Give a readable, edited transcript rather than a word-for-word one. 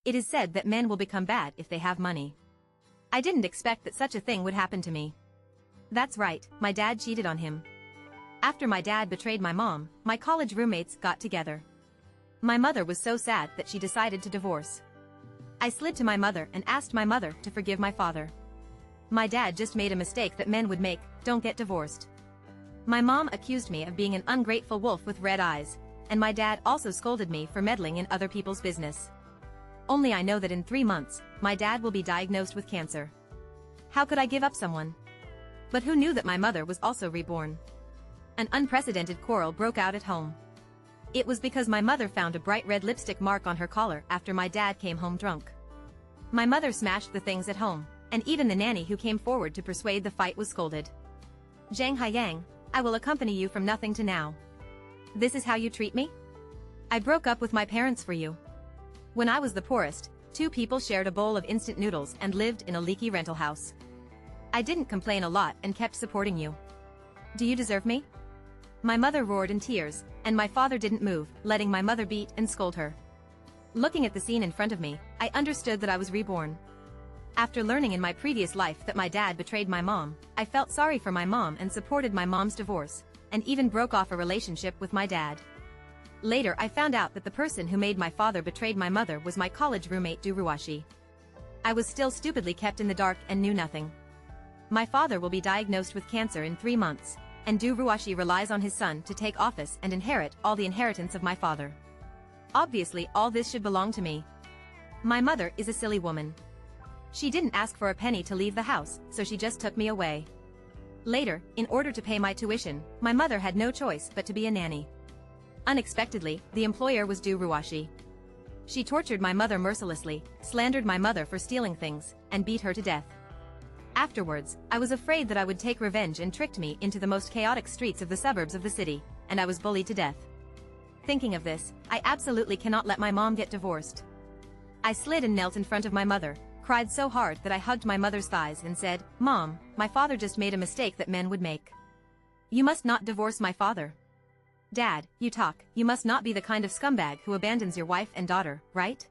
It is said that men will become bad if they have money. I didn't expect that such a thing would happen to me. That's right, my dad cheated on him. After my dad betrayed my mom, my college roommates got together. My mother was so sad that she decided to divorce. I slid to my mother and asked my mother to forgive my father. My dad just made a mistake that men would make, don't get divorced. My mom accused me of being an ungrateful wolf with red eyes, and my dad also scolded me for meddling in other people's business. Only I know that in 3 months, my dad will be diagnosed with cancer. How could I give up someone? But who knew that my mother was also reborn? An unprecedented quarrel broke out at home. It was because my mother found a bright red lipstick mark on her collar after my dad came home drunk. My mother smashed the things at home, and even the nanny who came forward to persuade the fight was scolded. Zhang Haiyang, I will accompany you from nothing to now. This is how you treat me? I broke up with my parents for you. When I was the poorest, 2 people shared a bowl of instant noodles and lived in a leaky rental house. I didn't complain a lot and kept supporting you. Do you deserve me? My mother roared in tears, and my father didn't move, letting my mother beat and scold her. Looking at the scene in front of me, I understood that I was reborn. After learning in my previous life that my dad betrayed my mom, I felt sorry for my mom and supported my mom's divorce, and even broke off a relationship with my dad. Later I found out that the person who made my father betrayed my mother was my college roommate Du Ruashi. I was still stupidly kept in the dark and knew nothing. My father will be diagnosed with cancer in 3 months, and Du Ruashi relies on his son to take office and inherit all the inheritance of my father. Obviously all this should belong to me. My mother is a silly woman. She didn't ask for a penny to leave the house, so she just took me away. Later, in order to pay my tuition, my mother had no choice but to be a nanny. Unexpectedly, the employer was Du Ruashi. She tortured my mother mercilessly, slandered my mother for stealing things, and beat her to death. Afterwards, I was afraid that I would take revenge and tricked me into the most chaotic streets of the suburbs of the city, and I was bullied to death. Thinking of this, I absolutely cannot let my mom get divorced. I slid and knelt in front of my mother, cried so hard that I hugged my mother's thighs and said, "Mom, my father just made a mistake that men would make. You must not divorce my father." "Dad, you talk, you must not be the kind of scumbag who abandons your wife and daughter, right?"